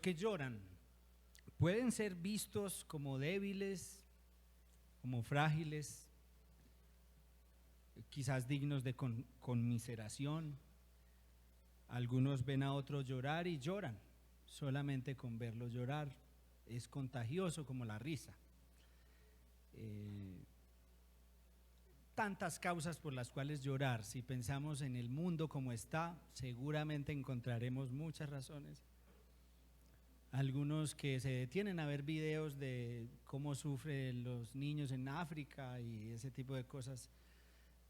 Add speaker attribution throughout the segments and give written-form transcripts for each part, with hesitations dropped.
Speaker 1: Los que lloran pueden ser vistos como débiles, como frágiles, quizás dignos de conmiseración. Algunos ven a otros llorar y lloran, solamente con verlo llorar. Es contagioso como la risa. Tantas causas por las cuales llorar. Si pensamos en el mundo como está, seguramente encontraremos muchas razones. Algunos que se detienen a ver videos de cómo sufren los niños en África y ese tipo de cosas,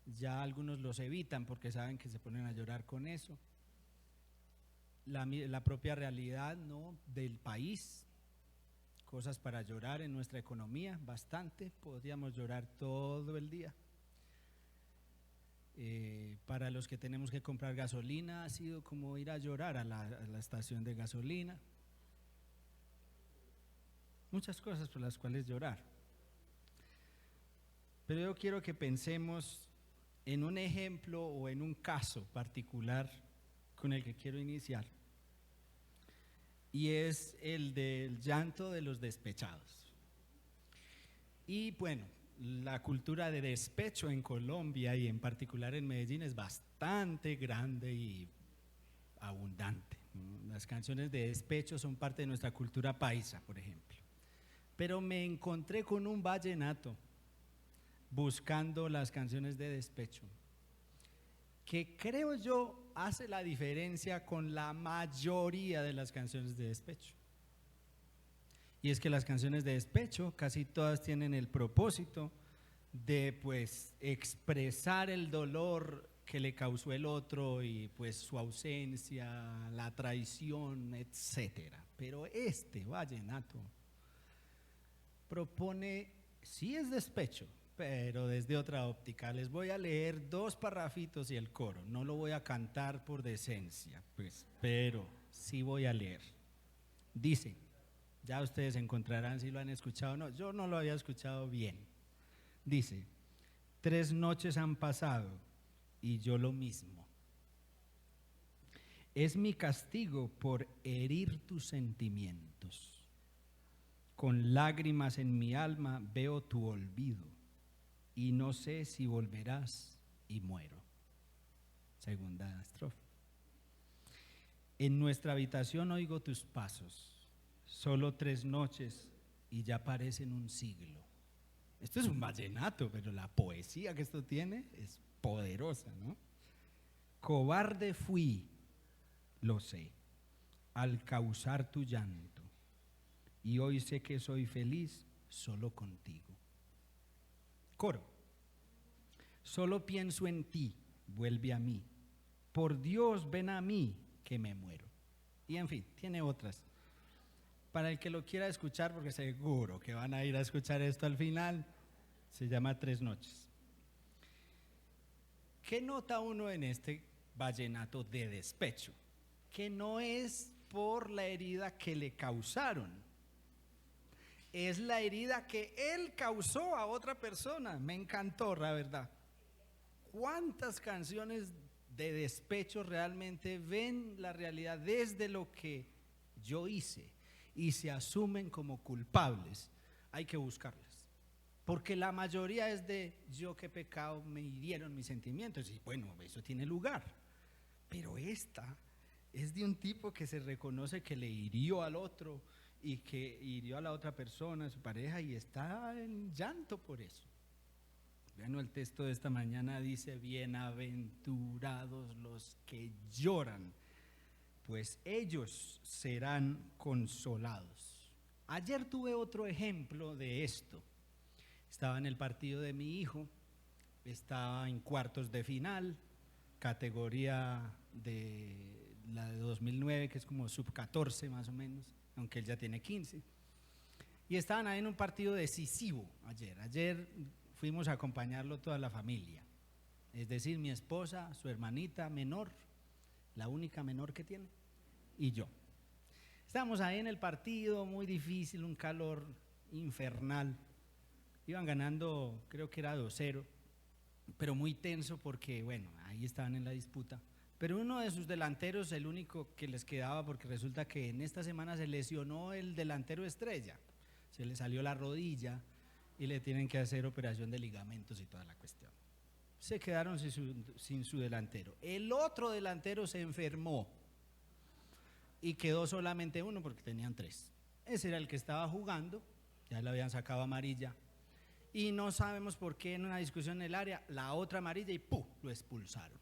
Speaker 1: ya algunos los evitan porque saben que se ponen a llorar con eso. La propia realidad, ¿no?, del país, cosas para llorar en nuestra economía, bastante, podríamos llorar todo el día. Para los que tenemos que comprar gasolina, ha sido como ir a llorar a la estación de gasolina. Muchas cosas por las cuales llorar. Pero yo quiero que pensemos en un ejemplo o en un caso particular con el que quiero iniciar, y es el del llanto de los despechados. Y bueno, la cultura de despecho en Colombia y en particular en Medellín es bastante grande y abundante. Las canciones de despecho son parte de nuestra cultura paisa, por ejemplo. Pero me encontré con un vallenato buscando las canciones de despecho, que creo yo hace la diferencia con la mayoría de las canciones de despecho. Y es que las canciones de despecho casi todas tienen el propósito de pues expresar el dolor que le causó el otro y pues su ausencia, la traición, etcétera. Pero este vallenato propone, sí es despecho, pero desde otra óptica. Les voy a leer 2 parrafitos y el coro. No lo voy a cantar por decencia, pues, pero sí voy a leer. Dice, ya ustedes encontrarán si lo han escuchado o no. Yo no lo había escuchado bien. Dice: 3 noches han pasado y yo lo mismo. Es mi castigo por herir tus sentimientos. Con lágrimas en mi alma veo tu olvido y no sé si volverás y muero. Segunda estrofa. En nuestra habitación oigo tus pasos, solo 3 noches y ya parecen un siglo. Esto es un vallenato, pero la poesía que esto tiene es poderosa, ¿no? Cobarde fui, lo sé, al causar tu llanto, y hoy sé que soy feliz solo contigo. Coro. Solo pienso en ti, vuelve a mí. Por Dios, ven a mí, que me muero. Y en fin, tiene otras. Para el que lo quiera escuchar, porque seguro que van a ir a escuchar esto al final, se llama 3 noches. ¿Qué nota uno en este vallenato de despecho? Que no es por la herida que le causaron, es la herida que él causó a otra persona. Me encantó, la verdad. ¿Cuántas canciones de despecho realmente ven la realidad desde lo que yo hice y se asumen como culpables? Hay que buscarlas, porque la mayoría es de yo que pecado, me hirieron mis sentimientos, y bueno, eso tiene lugar. Pero esta es de un tipo que se reconoce que le hirió al otro y que hirió a la otra persona, a su pareja, y está en llanto por eso. Bueno, el texto de esta mañana dice: bienaventurados los que lloran, pues ellos serán consolados. Ayer tuve otro ejemplo de esto. Estaba en el partido de mi hijo, estaba en cuartos de final, categoría de la de 2009, que es como sub-14 más o menos, aunque él ya tiene 15. Y estaban ahí en un partido decisivo ayer. Ayer fuimos a acompañarlo toda la familia, es decir, mi esposa, su hermanita menor, la única menor que tiene, y yo. Estábamos ahí en el partido, muy difícil, un calor infernal. Iban ganando, creo que era 2-0, pero muy tenso porque, bueno, ahí estaban en la disputa. Pero uno de sus delanteros, el único que les quedaba, porque resulta que en esta semana se lesionó el delantero estrella, se le salió la rodilla y le tienen que hacer operación de ligamentos y toda la cuestión. Se quedaron sin su delantero. El otro delantero se enfermó y quedó solamente uno porque tenían 3. Ese era el que estaba jugando, ya le habían sacado amarilla y no sabemos por qué en una discusión en el área, la otra amarilla y ¡pum!, lo expulsaron.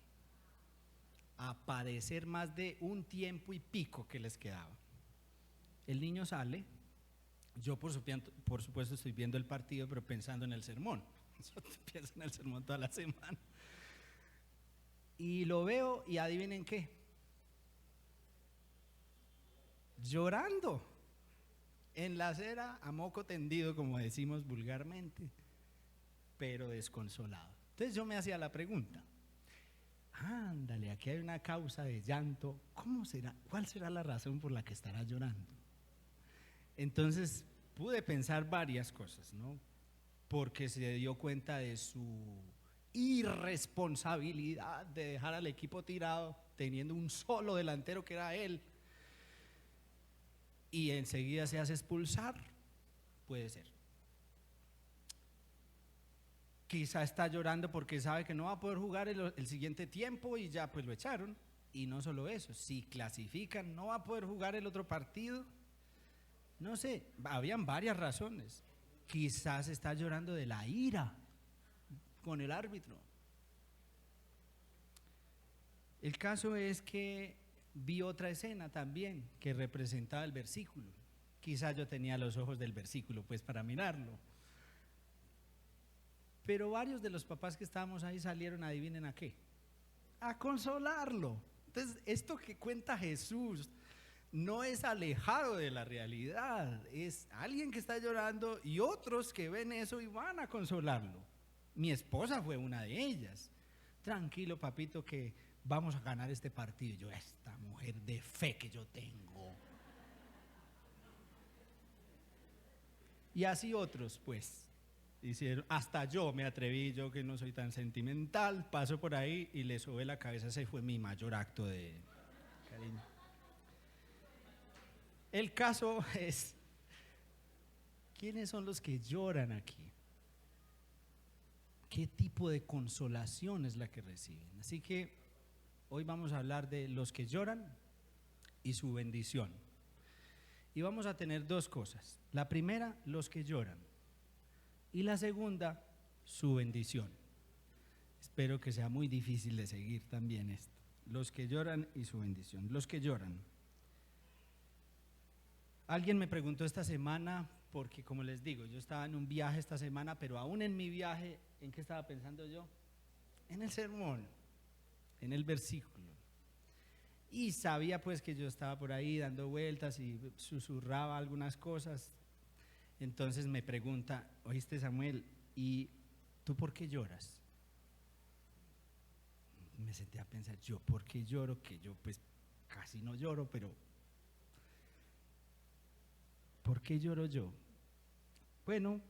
Speaker 1: A padecer más de un tiempo y pico que les quedaba. El niño sale, yo por supuesto estoy viendo el partido pero pensando en el sermón. Yo pienso en el sermón toda la semana. Y lo veo y adivinen qué. Llorando en la acera a moco tendido, como decimos vulgarmente, pero desconsolado. Entonces yo me hacía la pregunta, ándale, aquí hay una causa de llanto, ¿cómo será? ¿Cuál será la razón por la que estará llorando? Entonces pude pensar varias cosas, ¿no? Porque se dio cuenta de su irresponsabilidad de dejar al equipo tirado, teniendo un solo delantero que era él, y enseguida se hace expulsar. Puede ser. Quizá está llorando porque sabe que no va a poder jugar el siguiente tiempo y ya pues lo echaron. Y no solo eso, si clasifican no va a poder jugar el otro partido. No sé, habían varias razones. Quizás está llorando de la ira con el árbitro. El caso es que vi otra escena también que representaba el versículo. Quizás yo tenía los ojos del versículo pues para mirarlo. Pero varios de los papás que estábamos ahí salieron, adivinen a qué, a consolarlo. Entonces esto que cuenta Jesús no es alejado de la realidad, es alguien que está llorando y otros que ven eso y van a consolarlo. Mi esposa fue una de ellas. Tranquilo, papito, que vamos a ganar este partido. Yo, esta mujer de fe que yo tengo. Y así otros, pues, hicieron. Hasta yo me atreví, yo que no soy tan sentimental, paso por ahí y le sobé la cabeza. Ese fue mi mayor acto de cariño. El caso es, ¿quiénes son los que lloran aquí? ¿Qué tipo de consolación es la que reciben? Así que hoy vamos a hablar de los que lloran y su bendición. Y vamos a tener dos cosas. La primera, los que lloran. Y la segunda, su bendición. Espero que sea muy difícil de seguir también esto. Los que lloran y su bendición. Los que lloran. Alguien me preguntó esta semana, porque como les digo, yo estaba en un viaje esta semana, pero aún en mi viaje, ¿en qué estaba pensando yo? En el sermón, en el versículo. Y sabía pues que yo estaba por ahí dando vueltas y susurraba algunas cosas. Entonces me pregunta, oíste Samuel, ¿y tú por qué lloras? Me senté a pensar, ¿yo por qué lloro? Que yo pues casi no lloro, pero ¿por qué lloro yo? Bueno,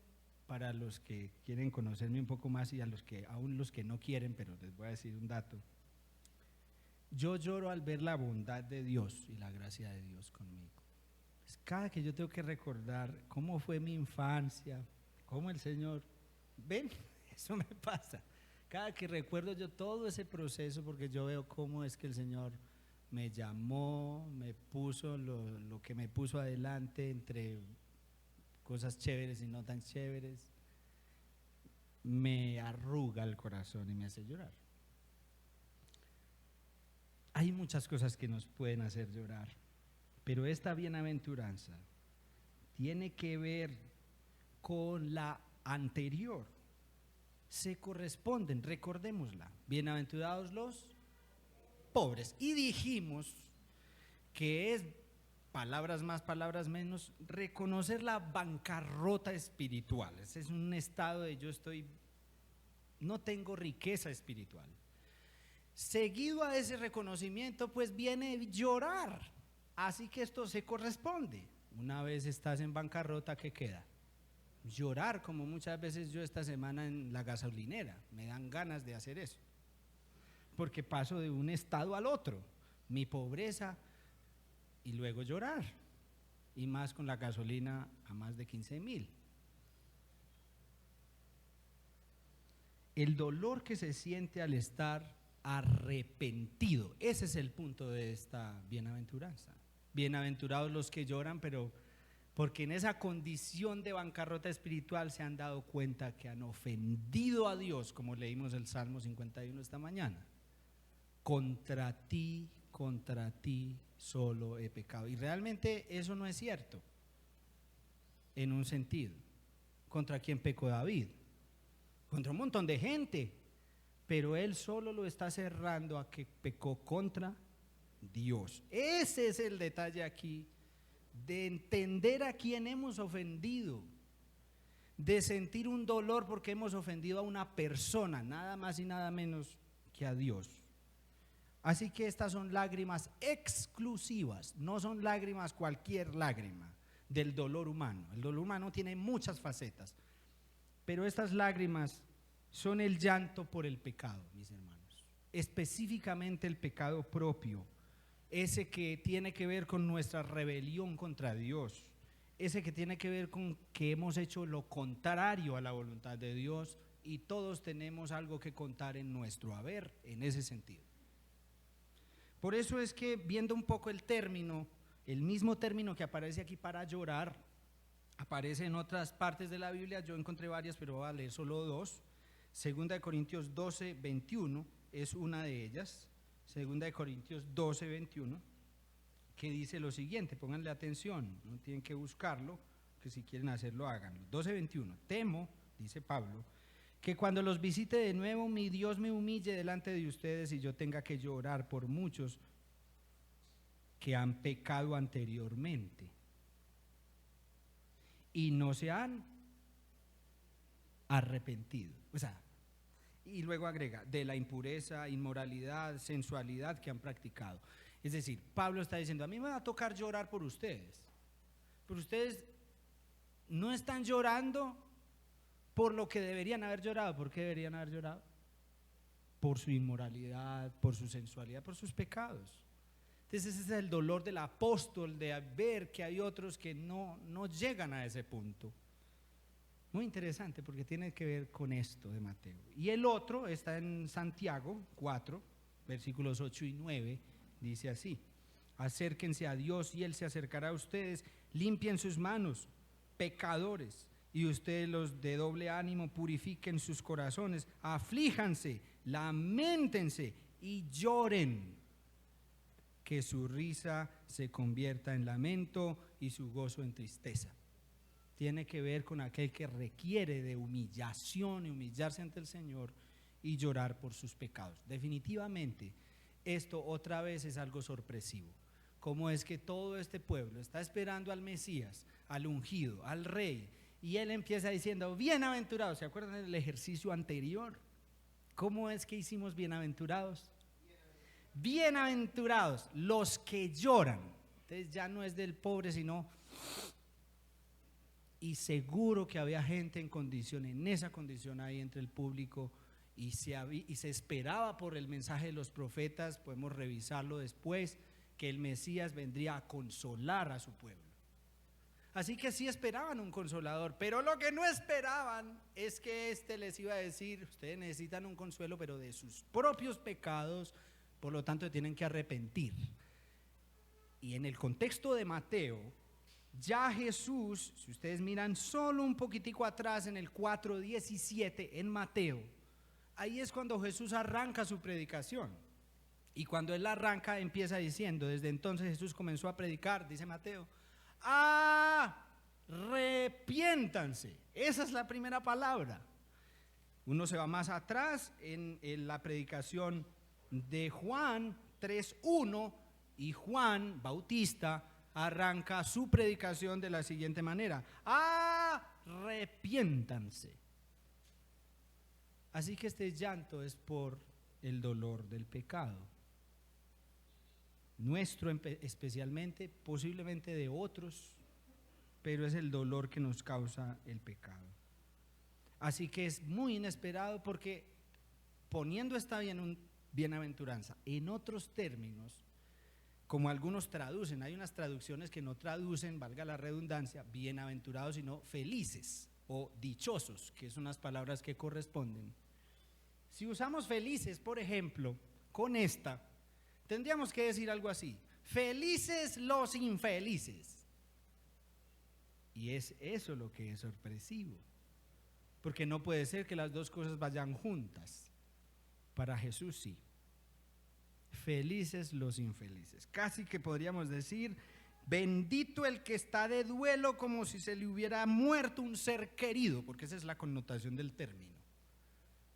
Speaker 1: para los que quieren conocerme un poco más y aún los que no quieren, pero les voy a decir un dato. Yo lloro al ver la bondad de Dios y la gracia de Dios conmigo. Cada que yo tengo que recordar cómo fue mi infancia, cómo el Señor, ven, eso me pasa. Cada que recuerdo yo todo ese proceso, porque yo veo cómo es que el Señor me llamó, me puso lo que me puso adelante entre cosas chéveres y no tan chéveres, me arruga el corazón y me hace llorar. Hay muchas cosas que nos pueden hacer llorar, pero esta bienaventuranza tiene que ver con la anterior. Se corresponden, recordémosla. Bienaventurados los pobres. Y dijimos que es, palabras más, palabras menos, reconocer la bancarrota espiritual. Ese es un estado de no tengo riqueza espiritual. Seguido a ese reconocimiento, pues viene llorar. Así que esto se corresponde. Una vez estás en bancarrota, ¿qué queda? Llorar, como muchas veces yo esta semana en la gasolinera. Me dan ganas de hacer eso. porque paso de un estado al otro, mi pobreza y luego llorar, y más con la gasolina a más de 15,000. El dolor que se siente al estar arrepentido, ese es el punto de esta bienaventuranza. Bienaventurados los que lloran, pero porque en esa condición de bancarrota espiritual se han dado cuenta que han ofendido a Dios, como leímos el Salmo 51 esta mañana. Contra ti solo he pecado. Y realmente eso no es cierto, en un sentido. ¿Contra quién pecó David? Contra un montón de gente, pero él solo lo está cerrando a que pecó contra Dios. Ese es el detalle aquí, de entender a quién hemos ofendido, de sentir un dolor porque hemos ofendido a una persona, nada más y nada menos que a Dios. Así que estas son lágrimas exclusivas, no son lágrimas cualquier lágrima del dolor humano. El dolor humano tiene muchas facetas, pero estas lágrimas son el llanto por el pecado, mis hermanos, específicamente el pecado propio, ese que tiene que ver con nuestra rebelión contra Dios, ese que tiene que ver con que hemos hecho lo contrario a la voluntad de Dios, y todos tenemos algo que contar en nuestro haber en ese sentido. Por eso es que, viendo un poco el término, el mismo término que aparece aquí para llorar, aparece en otras partes de la Biblia. Yo encontré varias, pero voy a leer solo dos. Segunda de Corintios 12, 21 es una de ellas. Segunda de Corintios 12, 21, que dice lo siguiente, pónganle atención, no tienen que buscarlo, que si quieren hacerlo háganlo. 12, 21, temo, dice Pablo, que cuando los visite de nuevo mi Dios me humille delante de ustedes y yo tenga que llorar por muchos que han pecado anteriormente y no se han arrepentido. O sea, y luego agrega, de la impureza, inmoralidad, sensualidad que han practicado. Es decir, Pablo está diciendo, a mí me va a tocar llorar por ustedes, pero ustedes no están llorando por lo que deberían haber llorado. ¿Por qué deberían haber llorado? Por su inmoralidad, por su sensualidad, por sus pecados. Entonces ese es el dolor del apóstol, de ver que hay otros que no llegan a ese punto. Muy interesante porque tiene que ver con esto de Mateo. Y el otro está en Santiago 4, versículos 8 y 9, dice así: acérquense a Dios y Él se acercará a ustedes, limpien sus manos, pecadores, y ustedes los de doble ánimo purifiquen sus corazones, aflíjanse, lamentense y lloren, que su risa se convierta en lamento y su gozo en tristeza. Tiene que ver con aquel que requiere de humillación y humillarse ante el Señor y llorar por sus pecados. Definitivamente, esto otra vez es algo sorpresivo. Cómo es que todo este pueblo está esperando al Mesías, al ungido, al rey, y él empieza diciendo, bienaventurados. ¿Se acuerdan del ejercicio anterior? ¿Cómo es que hicimos bienaventurados? Bienaventurados los que lloran. Entonces ya no es del pobre, sino... Y seguro que había gente en esa condición ahí entre el público, y se esperaba por el mensaje de los profetas, podemos revisarlo después, que el Mesías vendría a consolar a su pueblo. Así que sí esperaban un consolador, pero lo que no esperaban es que éste les iba a decir, ustedes necesitan un consuelo, pero de sus propios pecados, por lo tanto tienen que arrepentir. Y en el contexto de Mateo, ya Jesús, si ustedes miran solo un poquitico atrás en el 4:17 en Mateo, ahí es cuando Jesús arranca su predicación. Y cuando él arranca empieza diciendo, desde entonces Jesús comenzó a predicar, dice Mateo, arrepiéntanse. Esa es la primera palabra. Uno se va más atrás en la predicación de Juan 3:1, y Juan Bautista arranca su predicación de la siguiente manera: arrepiéntanse. Así que este llanto es por el dolor del pecado, nuestro especialmente, posiblemente de otros, pero es el dolor que nos causa el pecado. Así que es muy inesperado, porque poniendo esta bienaventuranza. En otros términos, como algunos traducen, hay unas traducciones que no traducen, valga la redundancia, bienaventurados, sino felices o dichosos, que son unas palabras que corresponden. Si usamos felices, por ejemplo, con esta, tendríamos que decir algo así: felices los infelices. Y es eso lo que es sorpresivo, porque no puede ser que las dos cosas vayan juntas. Para Jesús sí. Felices los infelices. Casi que podríamos decir: bendito el que está de duelo como si se le hubiera muerto un ser querido, porque esa es la connotación del término.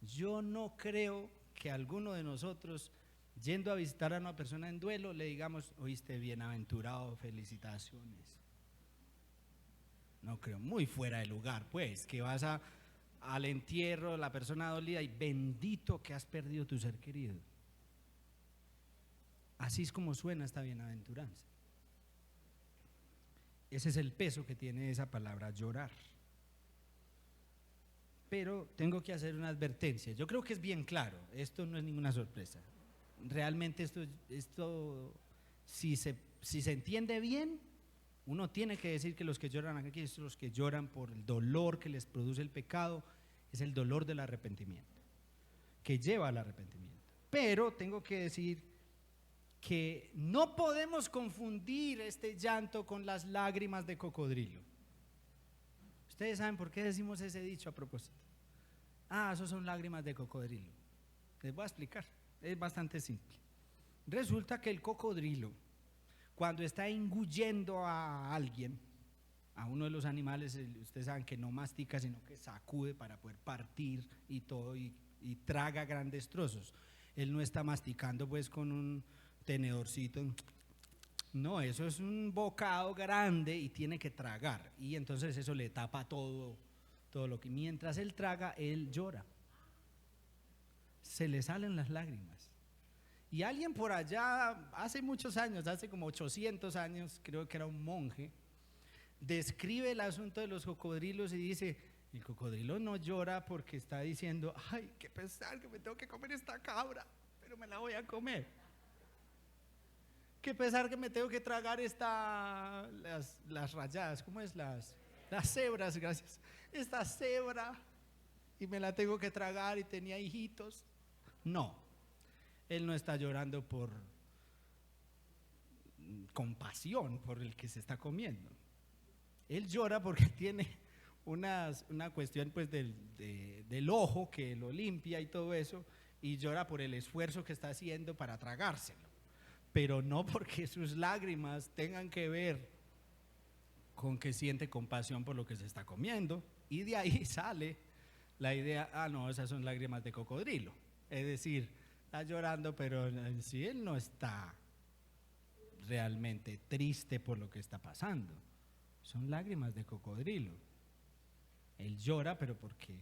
Speaker 1: Yo no creo que alguno de nosotros, yendo a visitar a una persona en duelo, le digamos: oíste, bienaventurado, felicitaciones. No creo, muy fuera de lugar, pues, que vas al entierro, la persona dolida, y bendito que has perdido tu ser querido. Así es como suena esta bienaventuranza. Ese es el peso que tiene esa palabra llorar. Pero tengo que hacer una advertencia. Yo creo que es bien claro, esto no es ninguna sorpresa. Realmente esto si se entiende bien, uno tiene que decir que los que lloran aquí son los que lloran por el dolor que les produce el pecado, es el dolor del arrepentimiento, que lleva al arrepentimiento. Pero tengo que decir que no podemos confundir este llanto con las lágrimas de cocodrilo. Ustedes saben por qué decimos ese dicho a propósito. Eso son lágrimas de cocodrilo. Les voy a explicar, es bastante simple. Resulta que el cocodrilo, cuando está engullendo a alguien, a uno de los animales, ustedes saben que no mastica, sino que sacude para poder partir y todo, y traga grandes trozos. Él no está masticando pues con un tenedorcito, no, eso es un bocado grande y tiene que tragar, y entonces eso le tapa todo lo que, mientras él traga, él llora, se le salen las lágrimas. Y alguien por allá, hace muchos años, hace como 800 años, creo que era un monje, describe el asunto de los cocodrilos y dice: el cocodrilo no llora porque está diciendo: ay, qué pesar que me tengo que comer esta cabra, pero me la voy a comer. Qué pesar que me tengo que tragar las rayadas, ¿cómo es? Las cebras, gracias. Esta cebra, y me la tengo que tragar y tenía hijitos. No, él no está llorando por compasión por el que se está comiendo. Él llora porque tiene una cuestión pues del ojo que lo limpia y todo eso, y llora por el esfuerzo que está haciendo para tragárselo, pero no porque sus lágrimas tengan que ver con que siente compasión por lo que se está comiendo. Y de ahí sale la idea: no, esas son lágrimas de cocodrilo. Es decir, está llorando, pero en sí él no está realmente triste por lo que está pasando. Son lágrimas de cocodrilo. Él llora, pero porque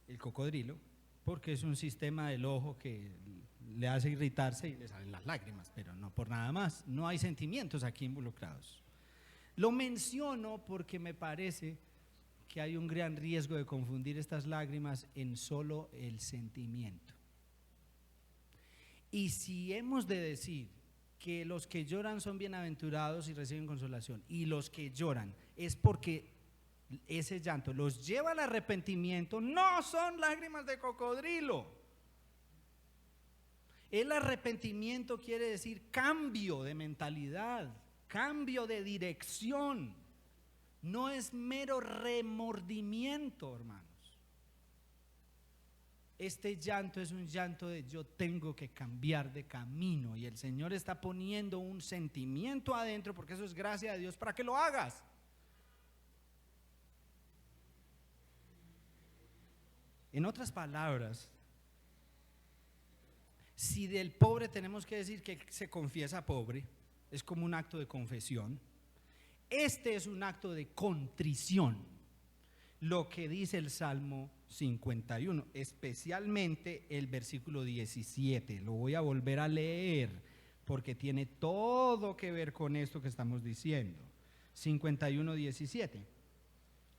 Speaker 1: el cocodrilo, porque es un sistema del ojo que le hace irritarse y le salen las lágrimas, pero no por nada más. No hay sentimientos aquí involucrados. Lo menciono porque me parece que hay un gran riesgo de confundir estas lágrimas en solo el sentimiento. Y si hemos de decir que los que lloran son bienaventurados y reciben consolación, y los que lloran es porque ese llanto los lleva al arrepentimiento, no son lágrimas de cocodrilo. El arrepentimiento quiere decir cambio de mentalidad, cambio de dirección. No es mero remordimiento, hermanos. Este llanto es un llanto de yo tengo que cambiar de camino, y el Señor está poniendo un sentimiento adentro, porque eso es gracia de Dios para que lo hagas. En otras palabras, si del pobre tenemos que decir que se confiesa pobre, es como un acto de confesión. Este es un acto de contrición, lo que dice el Salmo 51, especialmente el versículo 17. Lo voy a volver a leer porque tiene todo que ver con esto que estamos diciendo. 51, 17.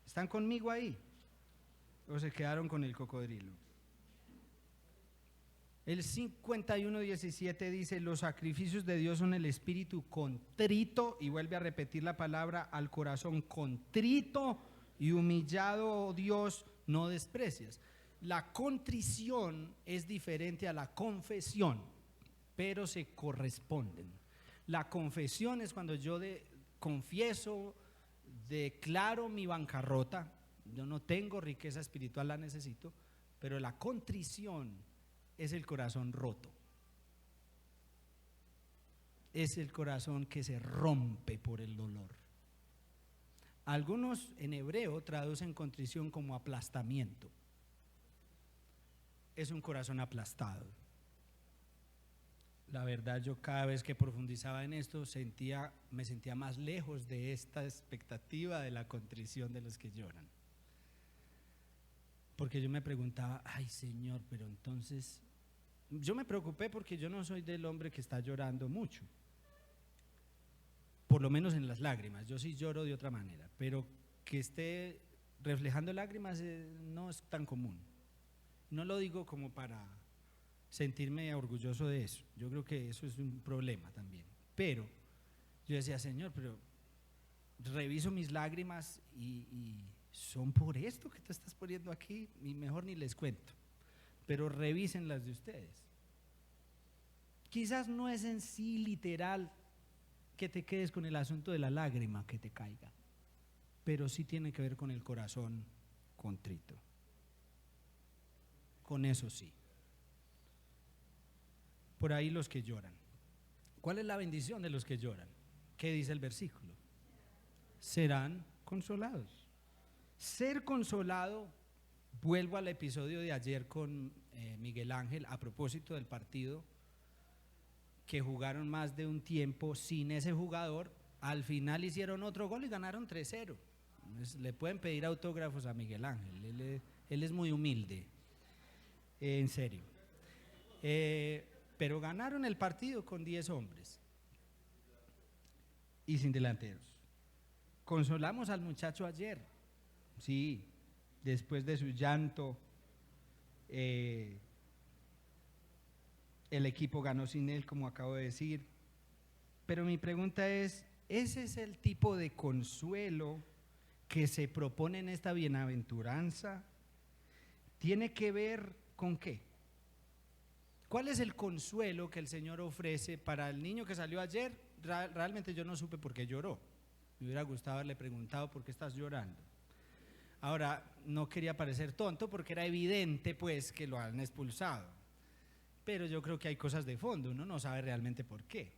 Speaker 1: ¿Están conmigo ahí? ¿O se quedaron con el cocodrilo? El 51:17 dice: los sacrificios de Dios son el espíritu contrito, y vuelve a repetir la palabra, al corazón contrito y humillado, oh Dios, no desprecias. La contrición es diferente a la confesión, pero se corresponden. La confesión es cuando yo confieso, declaro mi bancarrota, yo no tengo riqueza espiritual, la necesito, pero la contrición es el corazón roto, es el corazón que se rompe por el dolor. Algunos en hebreo traducen contrición como aplastamiento. Es un corazón aplastado. La verdad, yo cada vez que profundizaba en esto me sentía más lejos de esta expectativa de la contrición de los que lloran. Porque yo me preguntaba, ay Señor, pero entonces, yo me preocupé porque yo no soy del hombre que está llorando mucho, por lo menos en las lágrimas. Yo sí lloro de otra manera, pero que esté reflejando lágrimas no es tan común. No lo digo como para sentirme orgulloso de eso, yo creo que eso es un problema también, pero yo decía, Señor, pero reviso mis lágrimas y son por esto que te estás poniendo aquí, y mejor ni les cuento, pero revisen las de ustedes. Quizás no es en sí literal que te quedes con el asunto de la lágrima que te caiga, pero sí tiene que ver con el corazón contrito, con eso sí. Por ahí los que lloran. ¿Cuál es la bendición de los que lloran? ¿Qué dice el versículo? Serán consolados. Ser consolado, vuelvo al episodio de ayer con Miguel Ángel a propósito del partido, que jugaron más de un tiempo sin ese jugador, al final hicieron otro gol y ganaron 3-0. Le pueden pedir autógrafos a Miguel Ángel, él es muy humilde, en serio. Pero ganaron el partido con 10 hombres y sin delanteros. Consolamos al muchacho ayer, sí, después de su llanto, el equipo ganó sin él, como acabo de decir. Pero mi pregunta es, ¿ese es el tipo de consuelo que se propone en esta bienaventuranza? ¿Tiene que ver con qué? ¿Cuál es el consuelo que el Señor ofrece para el niño que salió ayer? Realmente yo no supe por qué lloró. Me hubiera gustado haberle preguntado por qué estás llorando. Ahora, no quería parecer tonto porque era evidente pues que lo han expulsado. Pero yo creo que hay cosas de fondo, uno no sabe realmente por qué.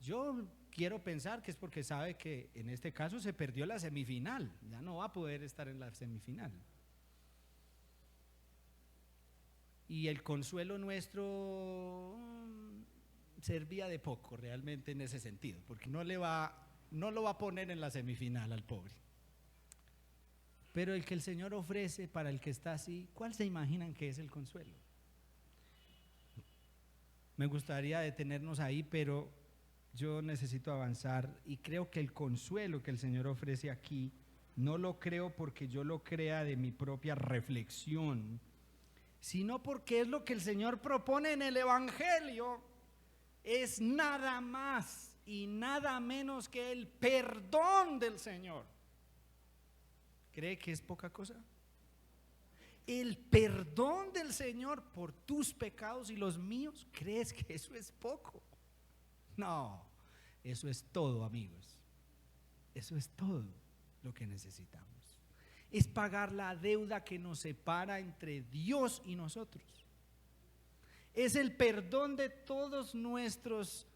Speaker 1: Yo quiero pensar que es porque sabe que en este caso se perdió la semifinal, ya no va a poder estar en la semifinal. Y el consuelo nuestro servía de poco realmente en ese sentido, porque no lo va a poner en la semifinal al pobre. Pero el que el Señor ofrece para el que está así, ¿cuál se imaginan que es el consuelo? Me gustaría detenernos ahí, pero yo necesito avanzar y creo que el consuelo que el Señor ofrece aquí, no lo creo porque yo lo crea de mi propia reflexión, sino porque es lo que el Señor propone en el Evangelio. Es nada más y nada menos que el perdón del Señor. ¿Cree que es poca cosa? El perdón del Señor por tus pecados y los míos, ¿crees que eso es poco? No, eso es todo, amigos. Eso es todo lo que necesitamos. Es pagar la deuda que nos separa entre Dios y nosotros. Es el perdón de todos nuestros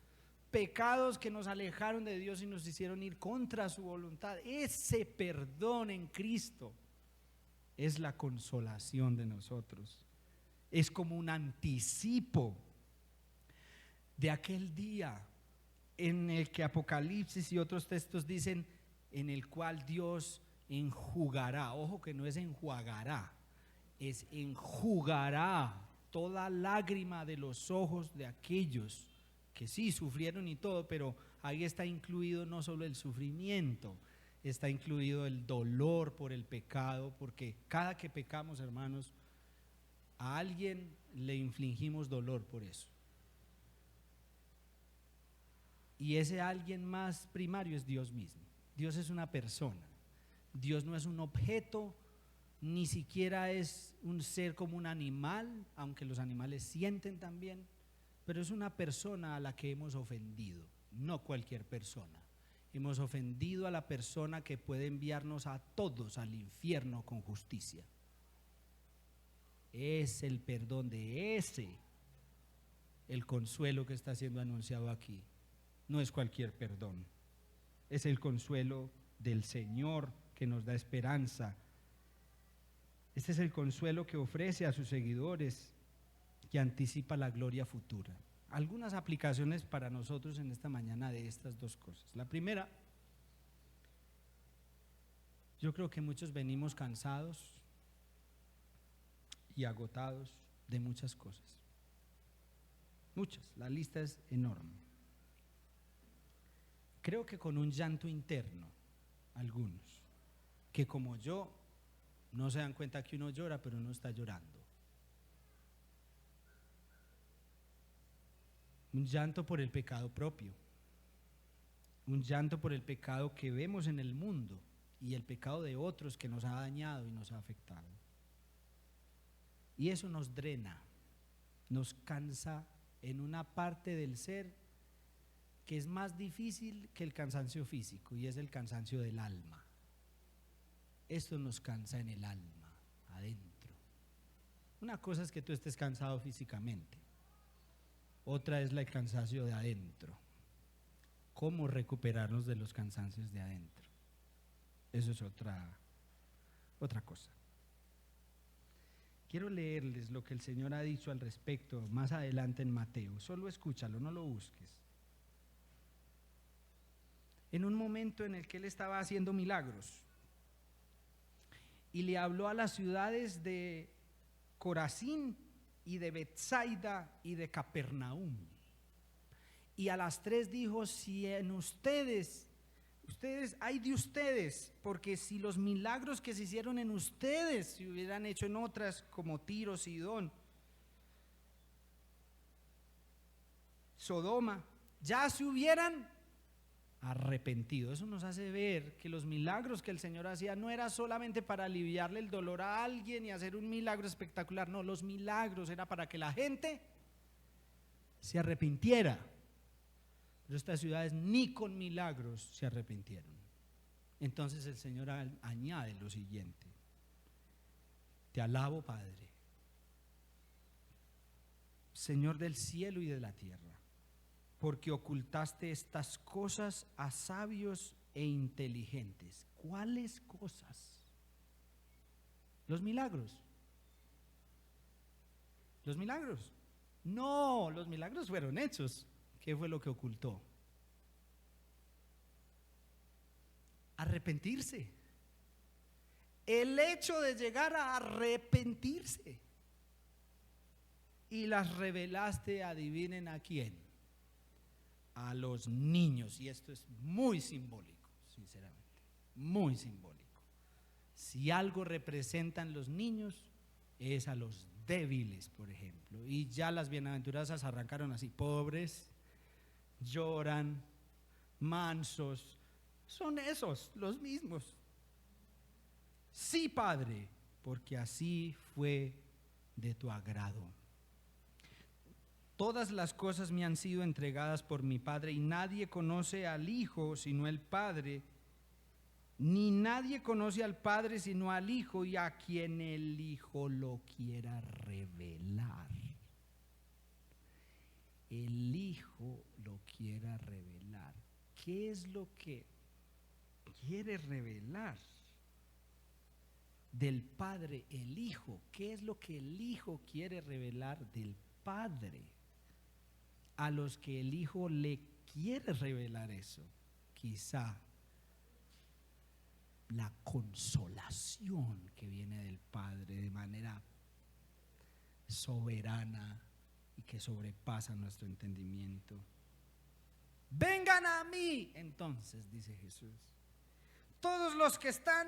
Speaker 1: pecados que nos alejaron de Dios y nos hicieron ir contra su voluntad. Ese perdón en Cristo es la consolación de nosotros. Es como un anticipo de aquel día en el que Apocalipsis y otros textos dicen, en el cual Dios enjugará, ojo que no es enjuagará, es enjugará toda lágrima de los ojos de aquellos que sí sufrieron y todo, pero ahí está incluido no solo el sufrimiento, está incluido el dolor por el pecado, porque cada que pecamos, hermanos, a alguien le infligimos dolor por eso. Y ese alguien más primario es Dios mismo. Dios es una persona. Dios no es un objeto, ni siquiera es un ser como un animal, aunque los animales sienten también, pero es una persona a la que hemos ofendido, no cualquier persona. Hemos ofendido a la persona que puede enviarnos a todos al infierno con justicia. Es el perdón de ese, el consuelo que está siendo anunciado aquí. No es cualquier perdón, es el consuelo del Señor que nos da esperanza. Este es el consuelo que ofrece a sus seguidores, que anticipa la gloria futura. Algunas aplicaciones para nosotros en esta mañana de estas dos cosas. La primera, yo creo que muchos venimos cansados y agotados de muchas cosas. Muchas, la lista es enorme. Creo que con un llanto interno, algunos, que como yo, no se dan cuenta que uno llora, pero uno está llorando. Un llanto por el pecado propio, un llanto por el pecado que vemos en el mundo y el pecado de otros que nos ha dañado y nos ha afectado. Y eso nos drena, nos cansa en una parte del ser que es más difícil que el cansancio físico, y es el cansancio del alma. Esto nos cansa en el alma, adentro. Una cosa es que tú estés cansado físicamente, otra es el cansancio de adentro. ¿Cómo recuperarnos de los cansancios de adentro? Eso es otra cosa. Quiero leerles lo que el Señor ha dicho al respecto más adelante en Mateo. Solo escúchalo, no lo busques. En un momento en el que Él estaba haciendo milagros y le habló a las ciudades de Corazín y de Betsaida y de Capernaum, y a las tres dijo: si en ustedes, hay de ustedes, porque si los milagros que se hicieron en ustedes se hubieran hecho en otras como Tiro, Sidón, Sodoma, ya se hubieran arrepentido. Eso nos hace ver que los milagros que el Señor hacía no era solamente para aliviarle el dolor a alguien y hacer un milagro espectacular. No, los milagros era para que la gente se arrepintiera. Pero estas ciudades ni con milagros se arrepintieron. Entonces el Señor añade lo siguiente: te alabo, Padre, Señor del cielo y de la tierra, porque ocultaste estas cosas a sabios e inteligentes. ¿Cuáles cosas? Los milagros. ¿Los milagros? No, los milagros fueron hechos. ¿Qué fue lo que ocultó? Arrepentirse. El hecho de llegar a arrepentirse. Y las revelaste, adivinen a quién: a los niños. Y esto es muy simbólico, sinceramente, muy simbólico. Si algo representan los niños, es a los débiles, por ejemplo. Y ya las bienaventuranzas arrancaron así: pobres, lloran, mansos. Son esos, los mismos. Sí, Padre, porque así fue de tu agrado. Todas las cosas me han sido entregadas por mi Padre, y nadie conoce al Hijo sino el Padre, ni nadie conoce al Padre sino al Hijo, y a quien el Hijo lo quiera revelar. El Hijo lo quiera revelar. ¿Qué es lo que quiere revelar del Padre el Hijo? ¿Qué es lo que el Hijo quiere revelar del Padre? A los que el Hijo le quiere revelar eso, quizá la consolación que viene del Padre de manera soberana y que sobrepasa nuestro entendimiento. Vengan a mí, entonces, dice Jesús, todos los que están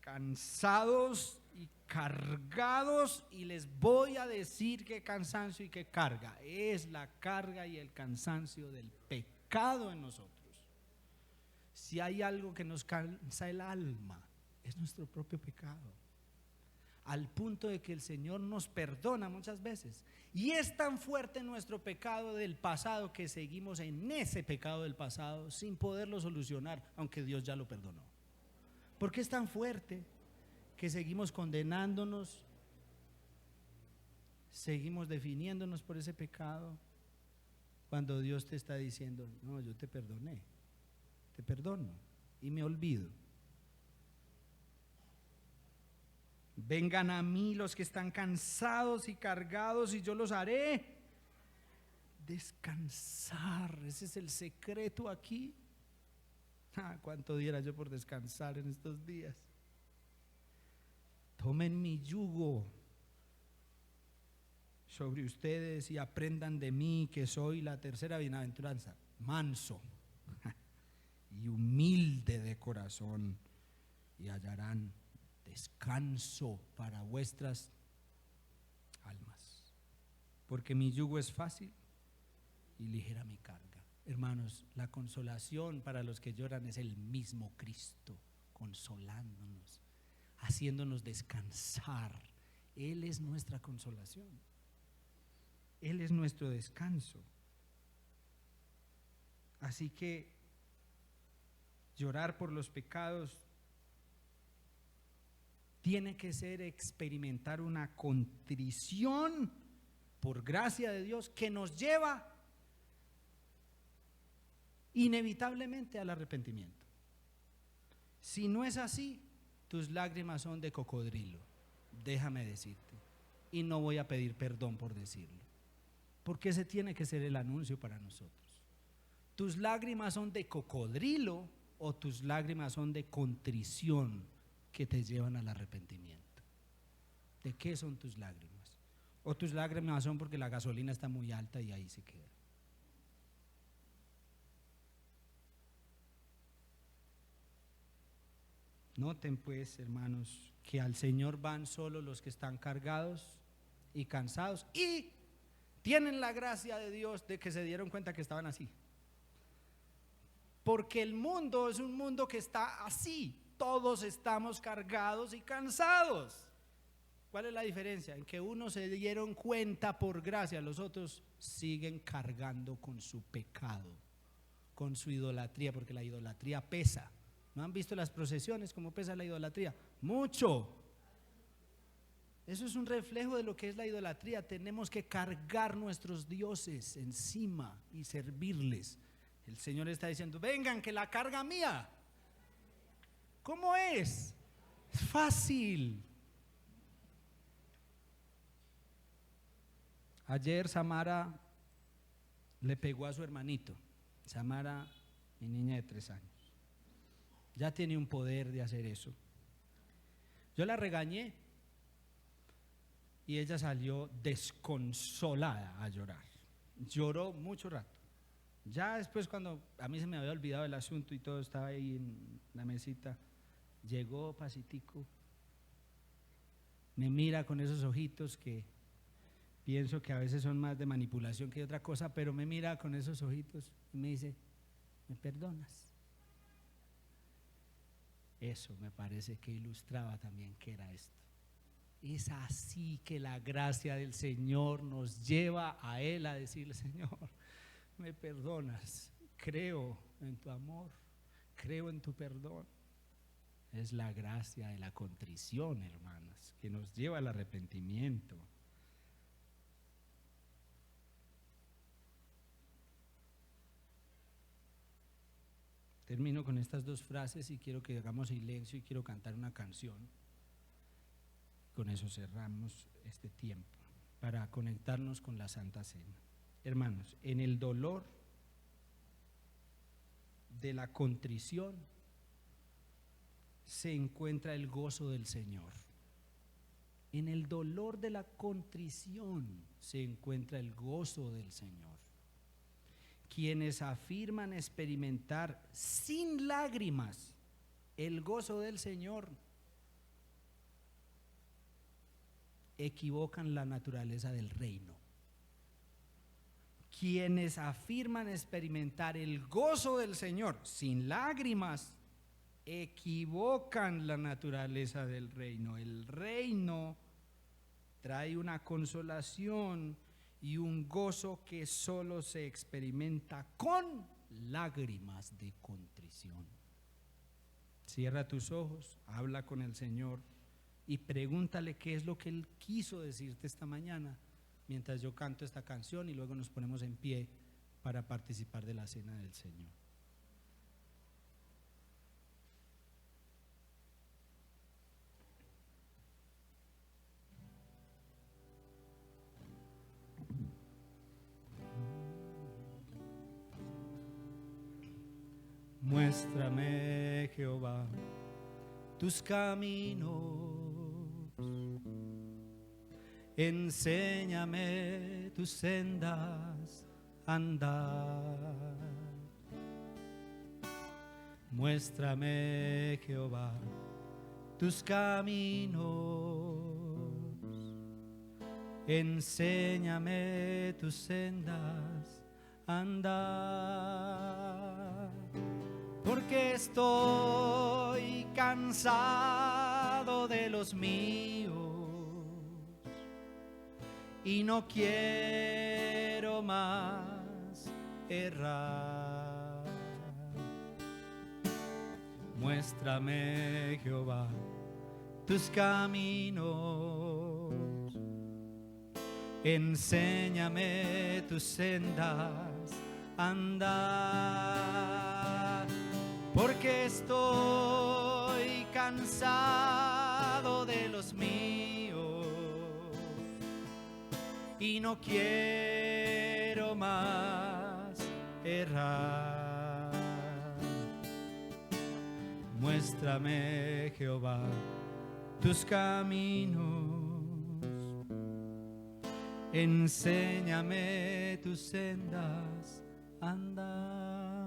Speaker 1: cansados y cargados, y les voy a decir qué cansancio y qué carga. Es la carga y el cansancio del pecado en nosotros. Si hay algo que nos cansa el alma, es nuestro propio pecado. Al punto de que el Señor nos perdona muchas veces. Y es tan fuerte nuestro pecado del pasado que seguimos en ese pecado del pasado sin poderlo solucionar, aunque Dios ya lo perdonó. ¿Por qué es tan fuerte que seguimos condenándonos, seguimos definiéndonos por ese pecado, cuando Dios te está diciendo: no, yo te perdoné, te perdono y me olvido? Vengan a mí los que están cansados y cargados y yo los haré descansar. Ese es el secreto aquí. ¿Cuánto diera yo por descansar en estos días? Tomen mi yugo sobre ustedes y aprendan de mí, que soy la tercera bienaventuranza, manso y humilde de corazón, y hallarán descanso para vuestras almas, porque mi yugo es fácil y ligera mi carga. Hermanos, la consolación para los que lloran es el mismo Cristo, consolándonos, haciéndonos descansar. Él es nuestra consolación, Él es nuestro descanso. Así que llorar por los pecados tiene que ser experimentar una contrición por gracia de Dios que nos lleva inevitablemente al arrepentimiento. Si no es así, tus lágrimas son de cocodrilo, déjame decirte, y no voy a pedir perdón por decirlo, porque ese tiene que ser el anuncio para nosotros. Tus lágrimas son de cocodrilo o tus lágrimas son de contrición que te llevan al arrepentimiento. ¿De qué son tus lágrimas? O tus lágrimas son porque la gasolina está muy alta y ahí se queda. Noten pues, hermanos, que al Señor van solo los que están cargados y cansados y tienen la gracia de Dios de que se dieron cuenta que estaban así. Porque el mundo es un mundo que está así. Todos estamos cargados y cansados. ¿Cuál es la diferencia? En que unos se dieron cuenta por gracia, los otros siguen cargando con su pecado, con su idolatría, porque la idolatría pesa. ¿No han visto las procesiones cómo pesa la idolatría? Mucho. Eso es un reflejo de lo que es la idolatría. Tenemos que cargar nuestros dioses encima y servirles. El Señor está diciendo: vengan, que la carga mía. ¿Cómo es? Es fácil. Ayer Samara le pegó a su hermanito. Samara, mi niña de 3 años. Ya tiene un poder de hacer eso. Yo la regañé y ella salió desconsolada a llorar. Lloró mucho rato. Ya después, cuando a mí se me había olvidado el asunto y todo estaba ahí en la mesita, llegó pasitico, me mira con esos ojitos que pienso que a veces son más de manipulación que de otra cosa, pero me mira con esos ojitos y me dice: ¿me perdonas? Eso me parece que ilustraba también qué era esto. Es así que la gracia del Señor nos lleva a Él a decirle: Señor, me perdonas, creo en tu amor, creo en tu perdón. Es la gracia de la contrición, hermanas, que nos lleva al arrepentimiento. Termino con estas 2 frases y quiero que hagamos silencio y quiero cantar una canción. Con eso cerramos este tiempo para conectarnos con la Santa Cena. Hermanos, en el dolor de la contrición se encuentra el gozo del Señor. En el dolor de la contrición se encuentra el gozo del Señor. Quienes afirman experimentar sin lágrimas el gozo del Señor equivocan la naturaleza del reino. Quienes afirman experimentar el gozo del Señor sin lágrimas, equivocan la naturaleza del reino. El reino trae una consolación y un gozo que solo se experimenta con lágrimas de contrición. Cierra tus ojos, habla con el Señor y pregúntale qué es lo que Él quiso decirte esta mañana mientras yo canto esta canción, y luego nos ponemos en pie para participar de la cena del Señor. Muéstrame, Jehová, tus caminos, enséñame tus sendas a andar. Muéstrame, Jehová, tus caminos, enséñame tus sendas a andar. Porque estoy cansado de los míos y no quiero más errar. Muéstrame, Jehová, tus caminos, enséñame tus sendas a andar. Porque estoy cansado de los míos y no quiero más errar. Muéstrame, Jehová, tus caminos, enséñame tus sendas a andar.